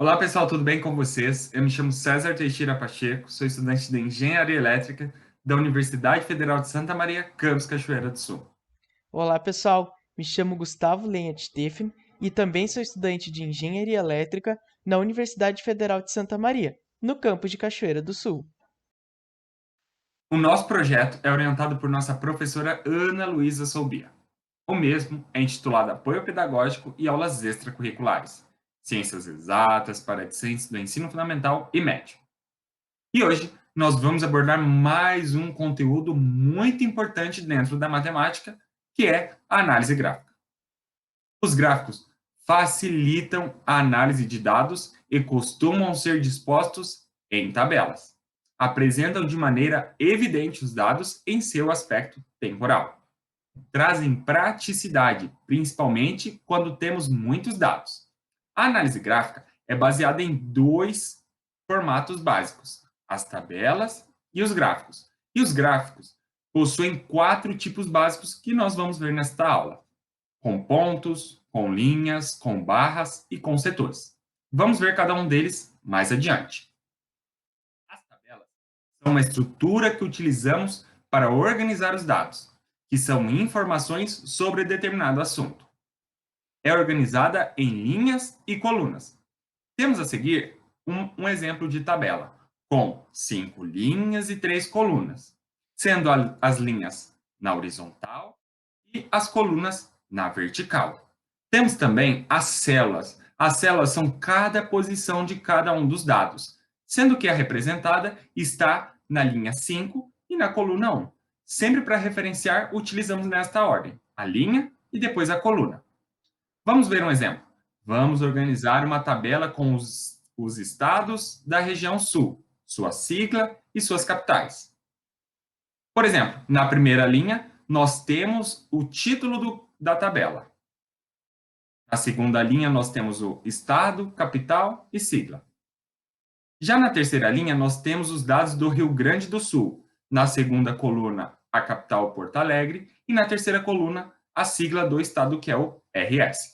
Olá pessoal, tudo bem com vocês? Eu me chamo César Teixeira Pacheco, sou estudante de Engenharia Elétrica da Universidade Federal de Santa Maria, campus Cachoeira do Sul. Olá, pessoal. Me chamo Gustavo Lenha Steffen e também sou estudante de Engenharia Elétrica na Universidade Federal de Santa Maria, no campus de Cachoeira do Sul. O nosso projeto é orientado por nossa professora Ana Luísa Soubia. O mesmo é intitulado Apoio Pedagógico e Aulas Extracurriculares, Ciências Exatas para Discentes do Ensino Fundamental e Médio. E hoje nós vamos abordar mais um conteúdo muito importante dentro da matemática, que é a análise gráfica. Os gráficos facilitam a análise de dados e costumam ser dispostos em tabelas. Apresentam de maneira evidente os dados em seu aspecto temporal. Trazem praticidade, principalmente quando temos muitos dados. A análise gráfica é baseada em dois formatos básicos: as tabelas e os gráficos. E os gráficos possuem quatro tipos básicos que nós vamos ver nesta aula: com pontos, com linhas, com barras e com setores. Vamos ver cada um deles mais adiante. As tabelas são uma estrutura que utilizamos para organizar os dados, que são informações sobre determinado assunto. É organizada em linhas e colunas. Temos a seguir um exemplo de tabela, com 5 linhas e 3 colunas, sendo as linhas na horizontal e as colunas na vertical. Temos também as células. As células são cada posição de cada um dos dados, sendo que a representada está na linha 5 e na coluna 1. Sempre para referenciar, utilizamos nesta ordem: a linha e depois a coluna. Vamos ver um exemplo. Vamos organizar uma tabela com os estados da região sul, sua sigla e suas capitais. Por exemplo, na primeira linha, nós temos o título da tabela. Na segunda linha, nós temos o estado, capital e sigla. Já na terceira linha, nós temos os dados do Rio Grande do Sul. Na segunda coluna, a capital Porto Alegre. E na terceira coluna, a sigla do estado, que é o RS.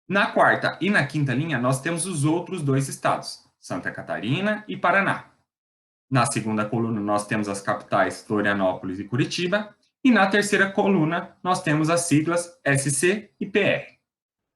Na quarta e na quinta linha, nós temos os outros dois estados, Santa Catarina e Paraná. Na segunda coluna, nós temos as capitais Florianópolis e Curitiba. E na terceira coluna, nós temos as siglas SC e PR.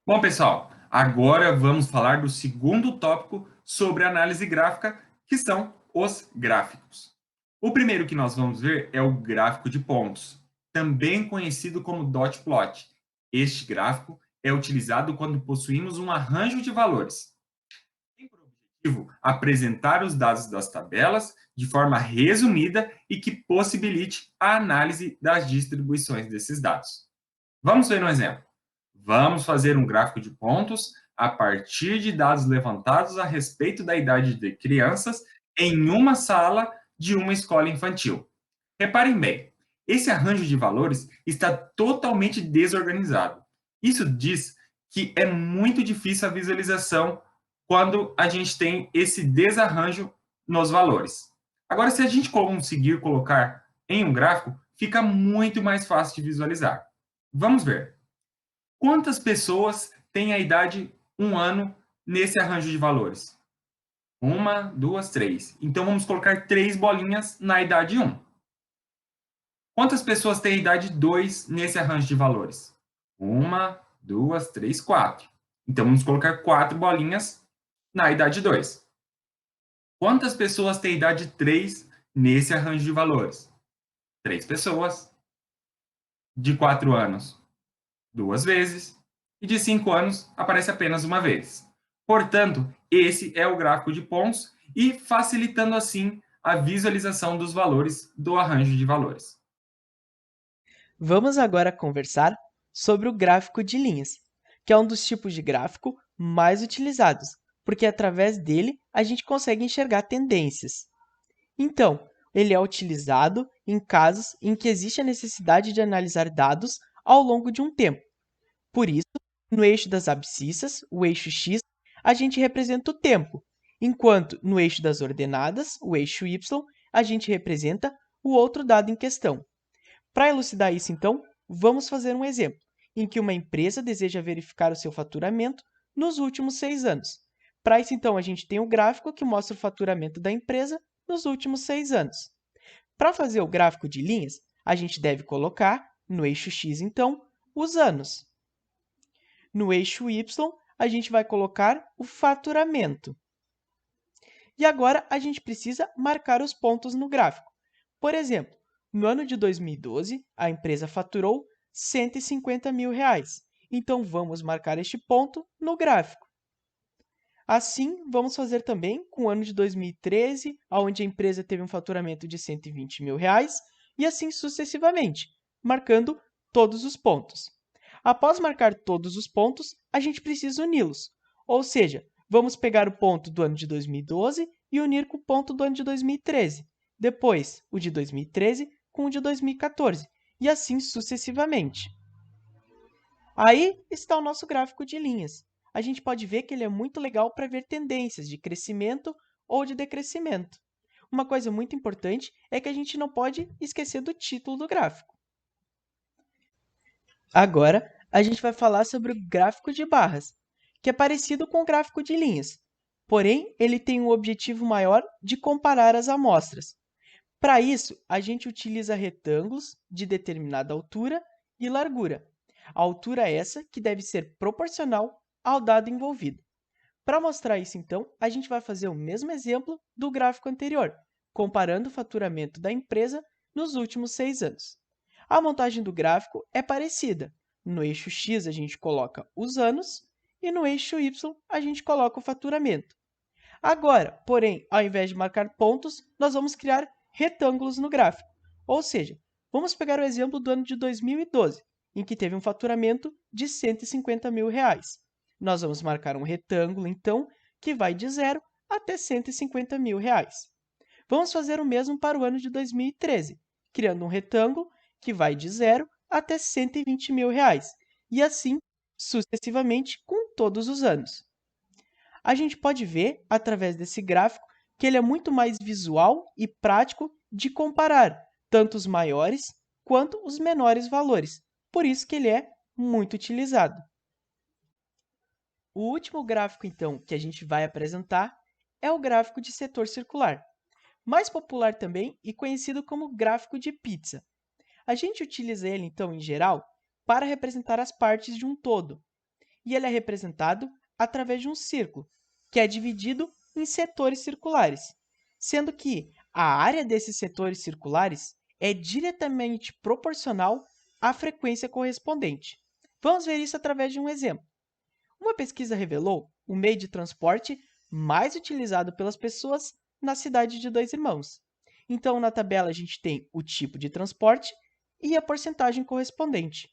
Bom, pessoal, agora vamos falar do segundo tópico sobre análise gráfica, que são os gráficos. O primeiro que nós vamos ver é o gráfico de pontos, também conhecido como dot plot. Este gráfico é utilizado quando possuímos um arranjo de valores. Tem por objetivo apresentar os dados das tabelas de forma resumida e que possibilite a análise das distribuições desses dados. Vamos ver um exemplo. Vamos fazer um gráfico de pontos a partir de dados levantados a respeito da idade de crianças em uma sala de uma escola infantil. Reparem bem, esse arranjo de valores está totalmente desorganizado. Isso diz que é muito difícil a visualização quando a gente tem esse desarranjo nos valores. Agora, se a gente conseguir colocar em um gráfico, fica muito mais fácil de visualizar. Vamos ver. Quantas pessoas têm a idade 1 ano nesse arranjo de valores? Uma, duas, três. Então, vamos colocar 3 bolinhas na idade 1. Quantas pessoas têm a idade 2 nesse arranjo de valores? Uma, duas, três, 4. Então, vamos colocar 4 bolinhas na idade 2. Quantas pessoas têm a idade 3 nesse arranjo de valores? 3 pessoas. De 4 anos, 2 vezes. E de 5 anos, aparece apenas uma vez. Portanto, esse é o gráfico de pontos e facilitando assim a visualização dos valores do arranjo de valores. Vamos agora conversar sobre o gráfico de linhas, que é um dos tipos de gráfico mais utilizados, porque através dele a gente consegue enxergar tendências. Então, ele é utilizado em casos em que existe a necessidade de analisar dados ao longo de um tempo. Por isso, no eixo das abscissas, o eixo x, a gente representa o tempo, enquanto no eixo das ordenadas, o eixo y, a gente representa o outro dado em questão. Para elucidar isso, então, vamos fazer um exemplo, em que uma empresa deseja verificar o seu faturamento nos últimos 6 anos. Para isso, então, a gente tem o gráfico que mostra o faturamento da empresa nos últimos 6 anos. Para fazer o gráfico de linhas, a gente deve colocar no eixo X, então, os anos. No eixo Y, a gente vai colocar o faturamento. E agora a gente precisa marcar os pontos no gráfico. Por exemplo, no ano de 2012, a empresa faturou R$ 150 mil. Então, vamos marcar este ponto no gráfico. Assim, vamos fazer também com o ano de 2013, onde a empresa teve um faturamento de R$ 120 mil, e assim sucessivamente, marcando todos os pontos. Após marcar todos os pontos, a gente precisa uni-los, ou seja, vamos pegar o ponto do ano de 2012 e unir com o ponto do ano de 2013, depois o de 2013 com o de 2014, e assim sucessivamente. Aí está o nosso gráfico de linhas. A gente pode ver que ele é muito legal para ver tendências de crescimento ou de decrescimento. Uma coisa muito importante é que a gente não pode esquecer do título do gráfico. Agora, a gente vai falar sobre o gráfico de barras, que é parecido com o gráfico de linhas, porém, ele tem um objetivo maior de comparar as amostras. Para isso, a gente utiliza retângulos de determinada altura e largura. A altura é essa que deve ser proporcional ao dado envolvido. Para mostrar isso, então, a gente vai fazer o mesmo exemplo do gráfico anterior, comparando o faturamento da empresa nos últimos 6 anos. A montagem do gráfico é parecida. No eixo X, a gente coloca os anos e no eixo Y, a gente coloca o faturamento. Agora, porém, ao invés de marcar pontos, nós vamos criar retângulos no gráfico. Ou seja, vamos pegar o exemplo do ano de 2012, em que teve um faturamento de R$ 150 mil. Nós vamos marcar um retângulo, então, que vai de 0 até R$ 150 mil. Vamos fazer o mesmo para o ano de 2013, criando um retângulo que vai de 0 até R$ 120 mil, e assim sucessivamente com todos os anos. A gente pode ver, através desse gráfico, que ele é muito mais visual e prático de comparar tanto os maiores quanto os menores valores. Por isso que ele é muito utilizado. O último gráfico, então, que a gente vai apresentar é o gráfico de setor circular, mais popular também e conhecido como gráfico de pizza. A gente utiliza ele, então, em geral, para representar as partes de um todo, e ele é representado através de um círculo, que é dividido em setores circulares, sendo que a área desses setores circulares é diretamente proporcional à frequência correspondente. Vamos ver isso através de um exemplo. Uma pesquisa revelou o meio de transporte mais utilizado pelas pessoas na cidade de Dois Irmãos. Então, na tabela, a gente tem o tipo de transporte e a porcentagem correspondente.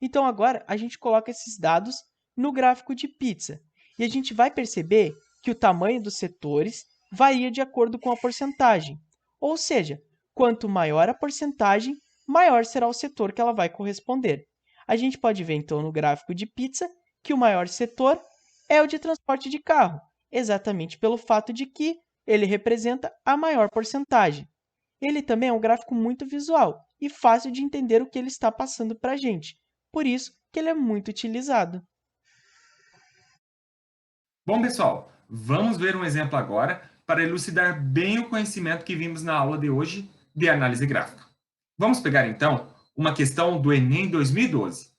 Então, agora, a gente coloca esses dados no gráfico de pizza. E a gente vai perceber que o tamanho dos setores varia de acordo com a porcentagem. Ou seja, quanto maior a porcentagem, maior será o setor que ela vai corresponder. A gente pode ver, então, no gráfico de pizza, que o maior setor é o de transporte de carro, exatamente pelo fato de que ele representa a maior porcentagem. Ele também é um gráfico muito visual e fácil de entender o que ele está passando para a gente. Por isso que ele é muito utilizado. Bom, pessoal, vamos ver um exemplo agora para elucidar bem o conhecimento que vimos na aula de hoje de análise gráfica. Vamos pegar, então, uma questão do Enem 2012.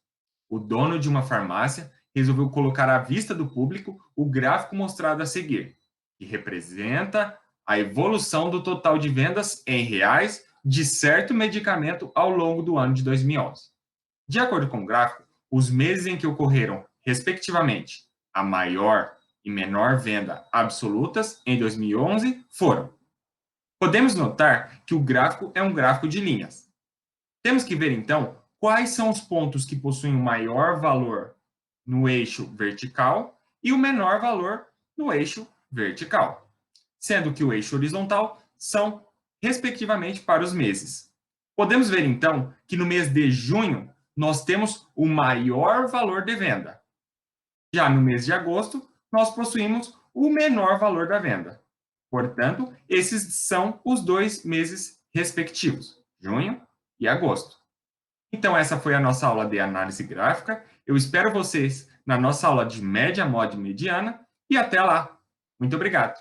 O dono de uma farmácia resolveu colocar à vista do público o gráfico mostrado a seguir, que representa a evolução do total de vendas em reais de certo medicamento ao longo do ano de 2011. De acordo com o gráfico, os meses em que ocorreram, respectivamente, a maior e menor venda absolutas em 2011 foram. Podemos notar que o gráfico é um gráfico de linhas. Temos que ver, então, quais são os pontos que possuem o maior valor no eixo vertical e o menor valor no eixo vertical, sendo que o eixo horizontal são, respectivamente, para os meses. Podemos ver, então, que no mês de junho nós temos o maior valor de venda. Já no mês de agosto, nós possuímos o menor valor da venda. Portanto, esses são os 2 meses respectivos, junho e agosto. Então, essa foi a nossa aula de análise gráfica. Eu espero vocês na nossa aula de média, módia e mediana. E até lá. Muito obrigado.